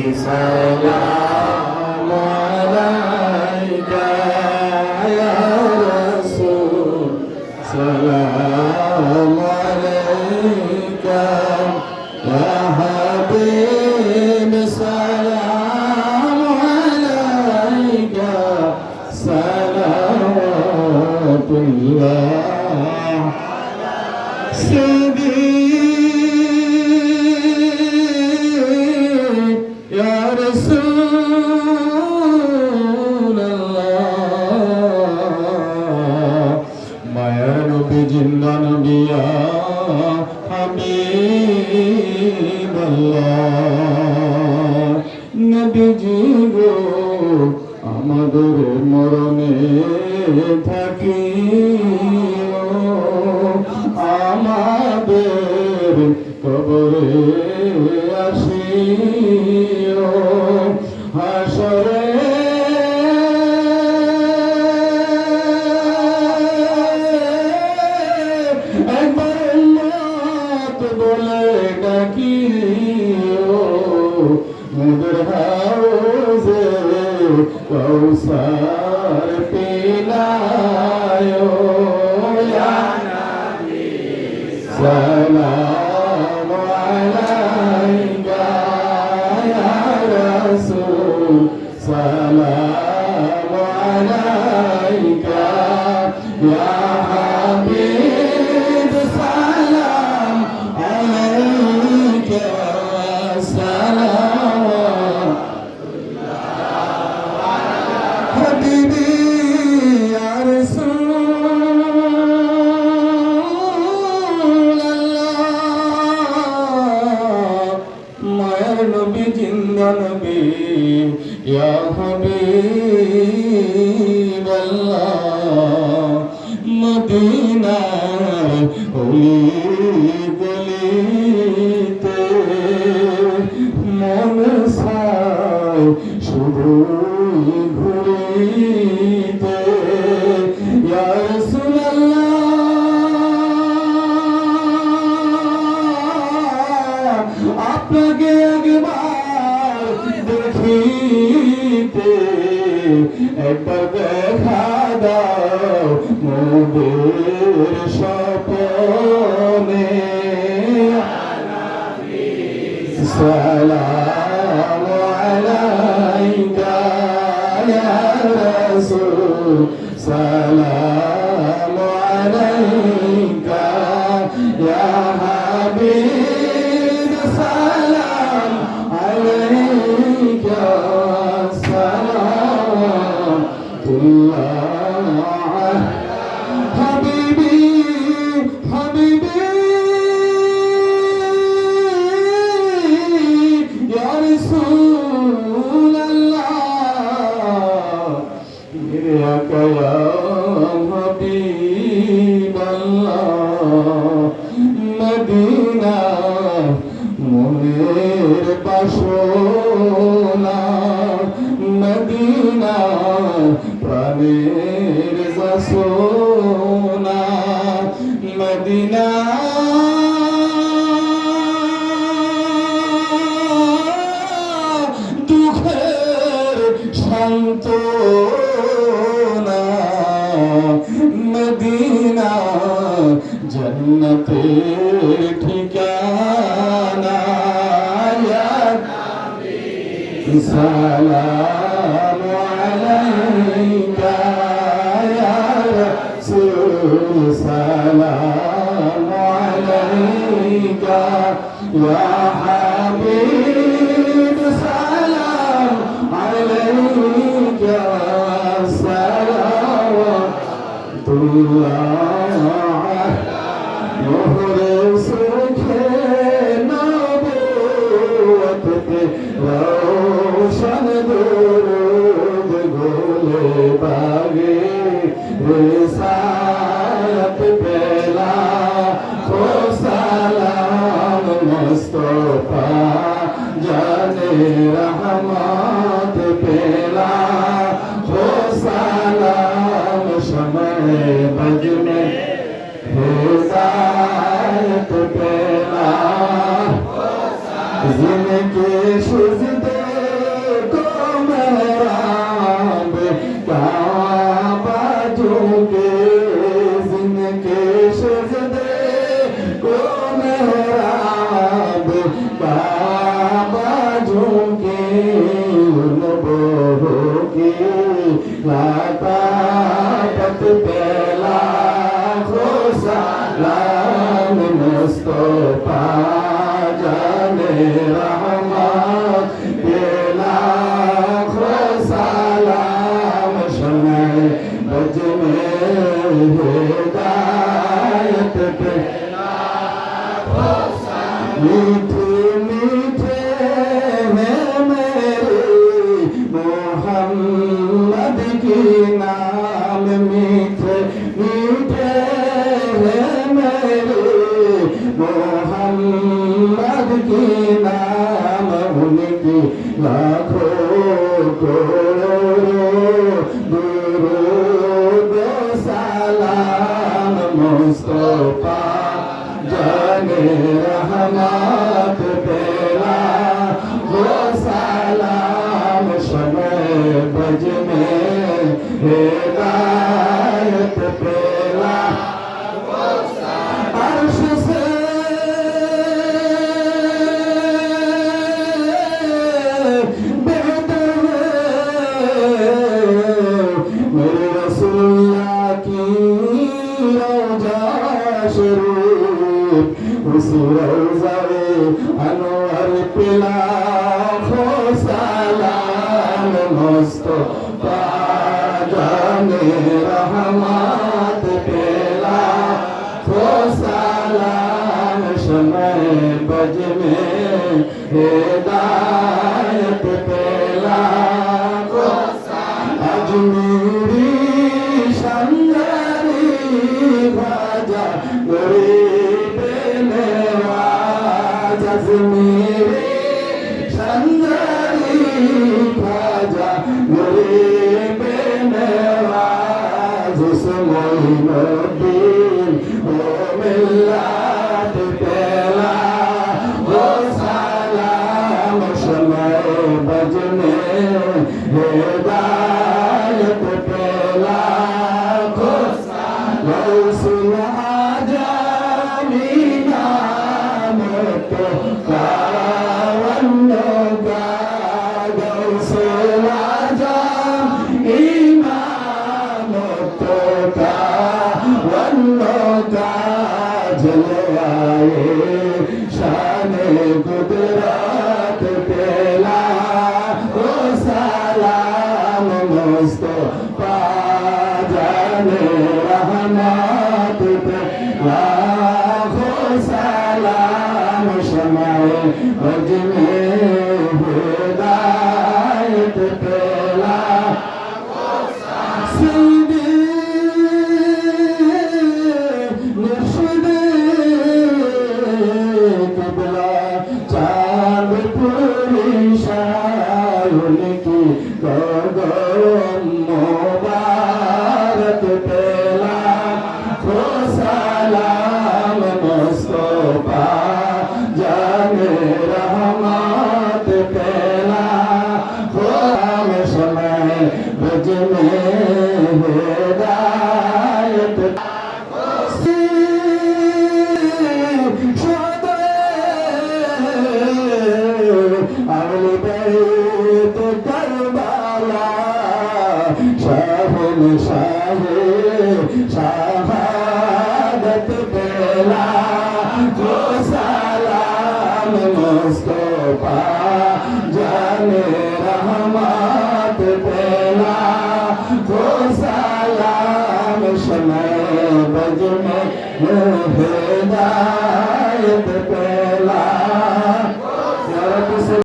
سلام عليك يا رسول سلام عليك يا حبيب سلام عليك صلوات الله سيدي يا رسول الله মায়ার নবী জিন্দা নবী ইয়া হাবিবাল্লাহ নবীজি গো আমাদের মরণে থাকি আমাদের কবরে আসিও হাসরে একবার উম্মত বলে ডাকিও মুদের হাউজে কৌসার পিলায়ো ইয়া নবী সালাম আলাইকা ইয়া রাসূল সালাম আলাইকা ইয়া হাবিব সালাম আলাইকা সালাম হাবিবি ইয়া রাসূলুল্লাহ মায়ার নবী জিন্দা নবী ইয়া হাবিবাল্লাহ মদিনার অলি গলিতে মন চায় শুধু ঘুরিতে ইয়া রাসূলুল্লাহ আপনাকে একবার দেখিতে একবার দেখা দাও মোদের স্বপনে সালাম আলাইকা ইয়া রাসূল সালাম আলাইকা ইয়া হাবিব সালাম আলাইকা সালামুল্লাহ হাবিবি হাবিবি ইয়া রাসূলুল্লাহ মেরে আকা ইয়া হাবিবাল্লাহ মদিনা মনের বাসনা মদিনা প্রাণের বাসনা মদিনা দুঃখের সান্ত্বনা মদিনা জন্নতের ঠিকানা ইয়া নবী সালাম আলাইকা ইয়া রাসূল সালাম আলাইকা ইয়া হাবিব সালাম আলাইকা সালাওয়াতুল্লাহ মোহরে সুখে নবুয়ত কে রোশন দুরুদ গোলে বাগে रिसालत पेला खो सलाम मुस्तफा जाने रहमत पेला खो सलाम शमे बज में हिदायत पेला जिनके शुजदे की लातापत पेला खो सलाम मुस्तफा जाने रहमत पेला खो सलाम शमे बज में हिदायत पेला खो सलाम मीठे मीठे हैं मेरे मोहम्मद की नाम मीठे मीठे हैं मेरे मोहम्मद की नाम उनकी लाखों करोड़ों दुरूद सलाम मुस्तफा जाने रहमत पेला वो सलाम शमे बज में हिदायत पेला अर्श से बेहतर मेरे रसूलुल्लाह की रौजा शरीफ उसी रौज़ाए अनवर पे लाखों सलाम मुस्तफा जाने रहमत पे लाखों सलाम शमे बज में हिदायत पे लाखों सलाम अजमेरी शंकरी ख्वाजा गरीब नवाज अजमेरी शंकरी ख्वाजा गरीब नवाज मोइनुद्दीन ओ मिल्लत पेला वो सलाम शमे बज में हिदायत पेला खो गौसुल आजमी नाम तो कावन्नो का गौसुल आजमी नाम तो कावन्नो का जले आए शान कुदरत पेला ओ सलाम मुस्तफा जाने रहमत पेला खो सलाम शमाए बज में हिदायत पेला सीधे मुर्शिद किबला चांद पूरी शान की गगन मुबारक पेला खो सलाम मुस्तफा जाने रहमत पेला खो समय बज में हिदायत अगले बैत करबला शाहिन शाहे शहादत पेला खो सलाम मुस्तफा जाने रहमत पेला खो सलाम शमे बज में हिदायत पेला